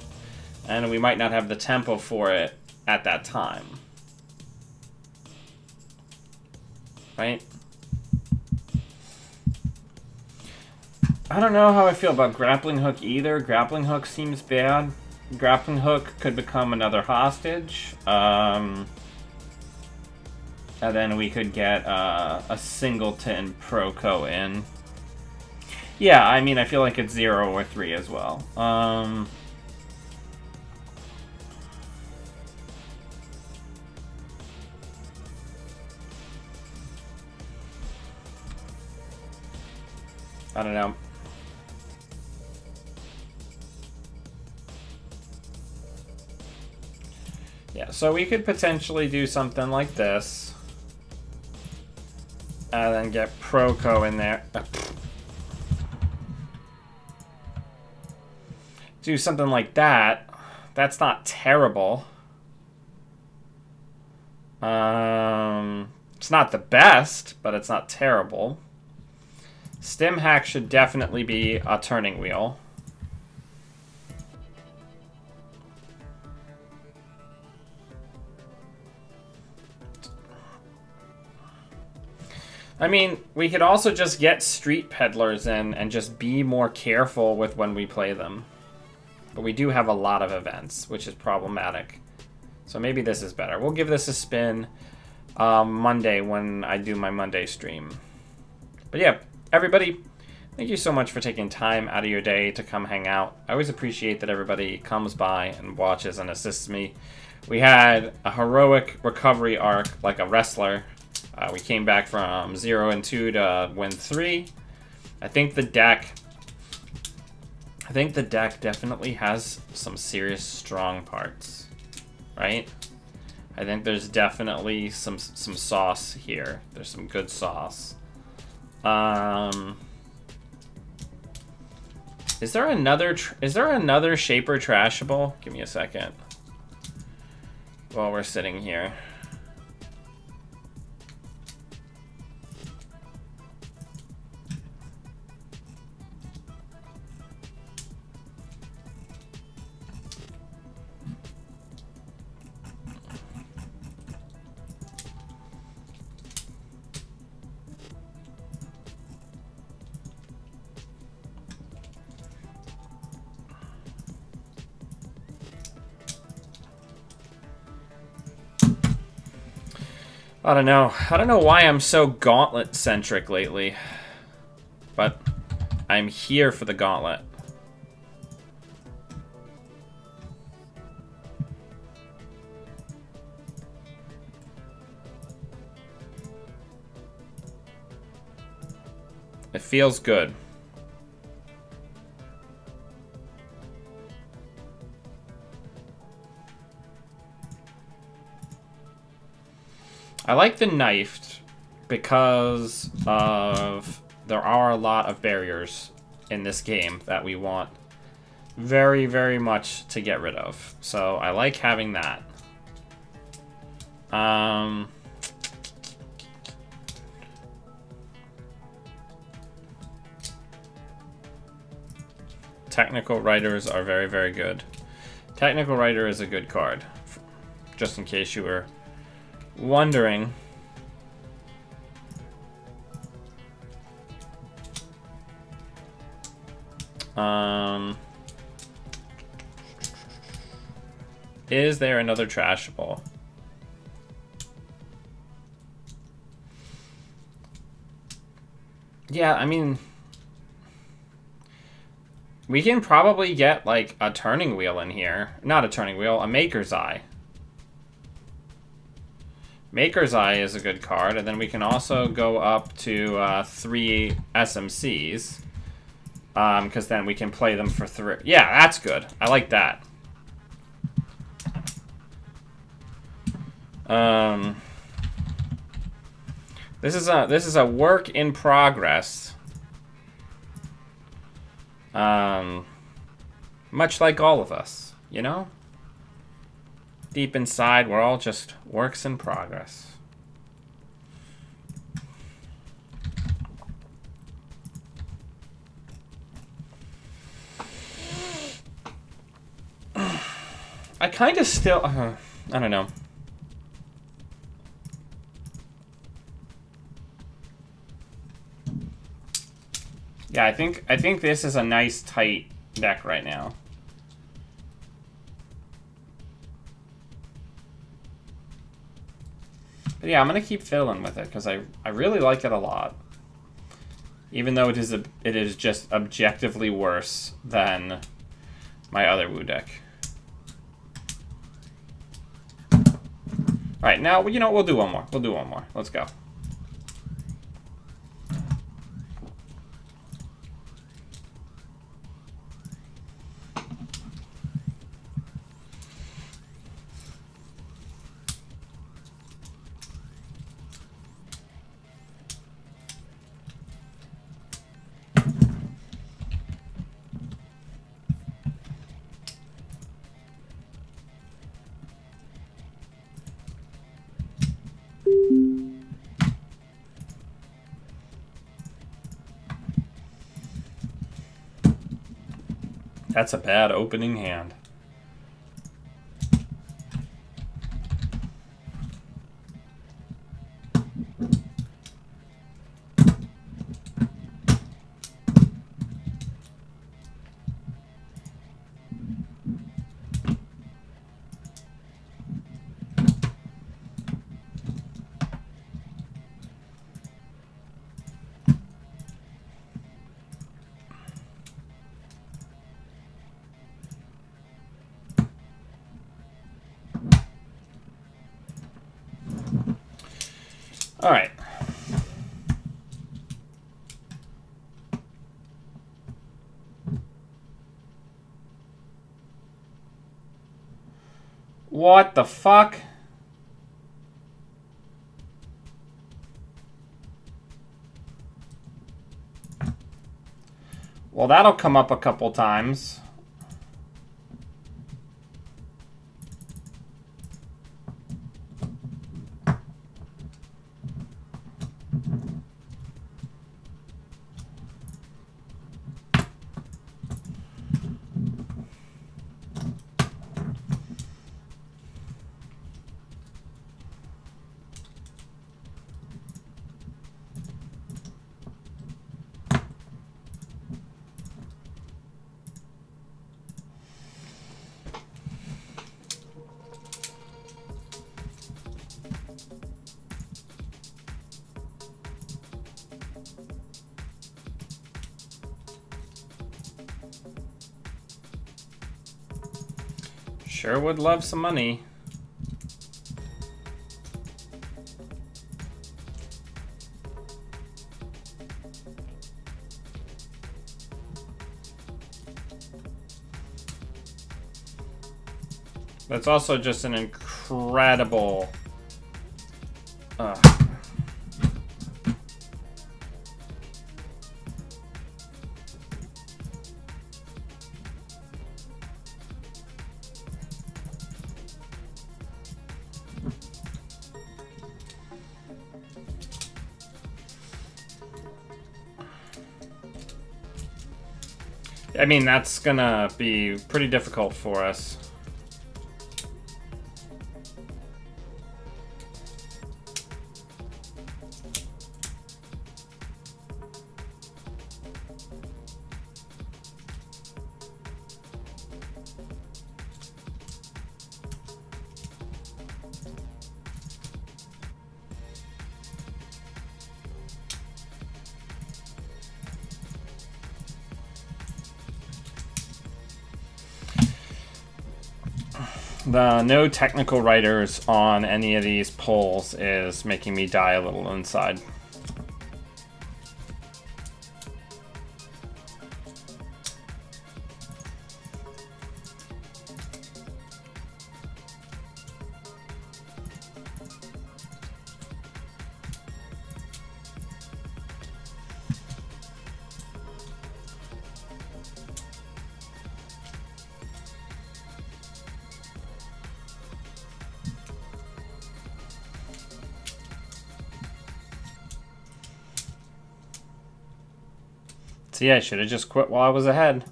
And we might not have the tempo for it at that time. Right? I don't know how I feel about Grappling Hook either. Grappling Hook seems bad. Grappling Hook could become another Hostage. And then we could get a Singleton Proco in. Yeah, I mean, I feel like it's 0 or 3 as well. I don't know. Yeah, so we could potentially do something like this. And then get Proco in there. Do something like that. That's not terrible. It's not the best, but it's not terrible. Stim Hack should definitely be a turning wheel. I mean, we could also just get Street Peddlers in and just be more careful with when we play them. But we do have a lot of events, which is problematic. So maybe this is better. We'll give this a spin Monday when I do my Monday stream. But yeah, everybody, thank you so much for taking time out of your day to come hang out. I always appreciate that everybody comes by and watches and assists me. We had a heroic recovery arc like a wrestler. We came back from 0 and 2 to win 3. I think the deck definitely has some serious strong parts, right? I think there's definitely some sauce here. There's some good sauce. Is there another Shaper Trashable? Give me a second. While we're sitting here. I don't know. I don't know why I'm so Gauntlet-centric lately. But I'm here for the Gauntlet. It feels good. I like the knifed because of there are a lot of barriers in this game that we want very, very much to get rid of. So I like having that. Technical Writers are very, very good. Technical Writer is a good card, just in case you were wondering. Is there another Trashable? Yeah, I mean, we can probably get like a turning wheel in here. Not a turning wheel, a Maker's Eye. Maker's Eye is a good card, and then we can also go up to 3 SMCs. Because then we can play them for 3. Yeah, that's good. I like that. This is a work in progress. Much like all of us, you know? Deep inside, we're all just works in progress. I kind of still, I don't know. Yeah, I think this is a nice tight deck right now. But yeah, I'm gonna keep fiddling with it because I really like it a lot. Even though it is just objectively worse than my other Wu deck. Alright, now, you know, we'll do one more. We'll do one more. Let's go. That's a bad opening hand. All right. What the fuck? Well, that'll come up a couple times. Sure would love some money. That's also just an incredible... I mean, that's gonna be pretty difficult for us. The no technical writers on any of these polls is making me die a little inside. See, I should have just quit while I was ahead.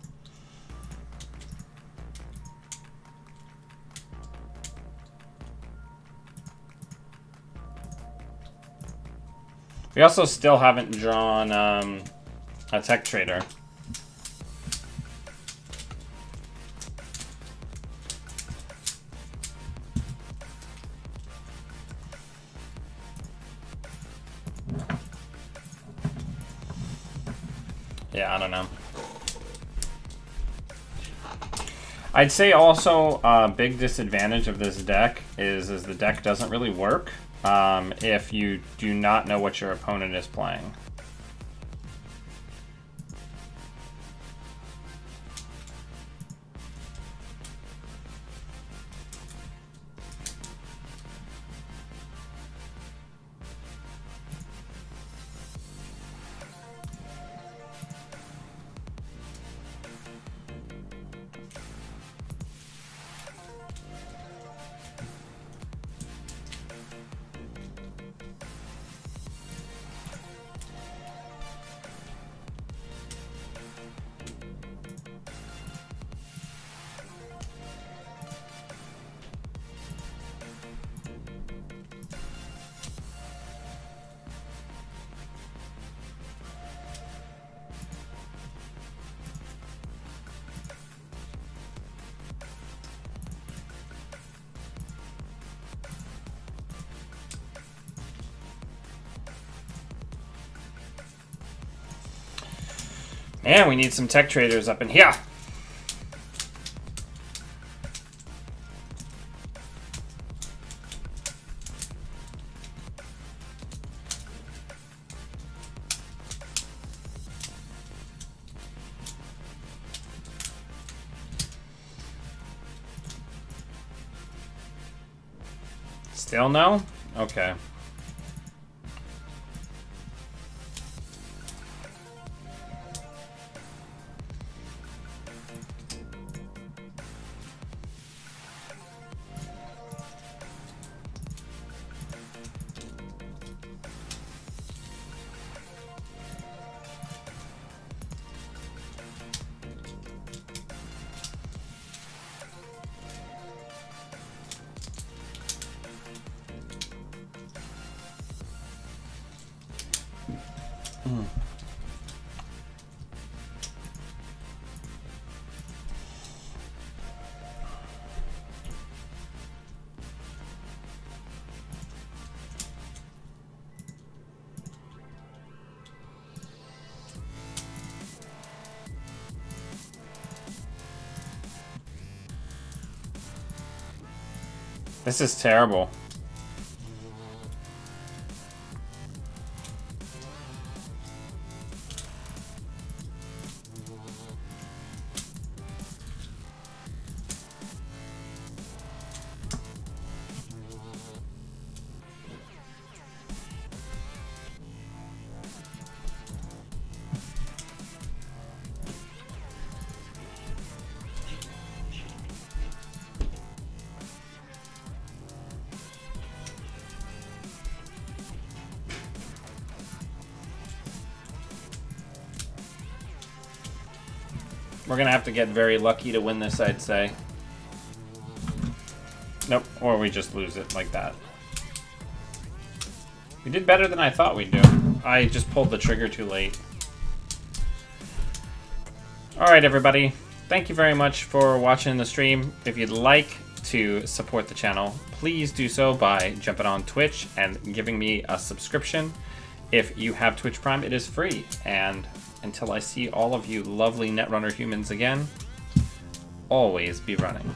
We also still haven't drawn a tech trader. Yeah, I don't know. I'd say also a big disadvantage of this deck is the deck doesn't really work if you do not know what your opponent is playing. And we need some tech traders up in here. Still no? Okay. This is terrible. We're gonna have to get very lucky to win this, I'd say. Nope, or we just lose it like that. We did better than I thought we'd do. I just pulled the trigger too late. Alright, everybody. Thank you very much for watching the stream. If you'd like to support the channel, please do so by jumping on Twitch and giving me a subscription. If you have Twitch Prime, it is free. And until I see all of you lovely Netrunner humans again, always be running.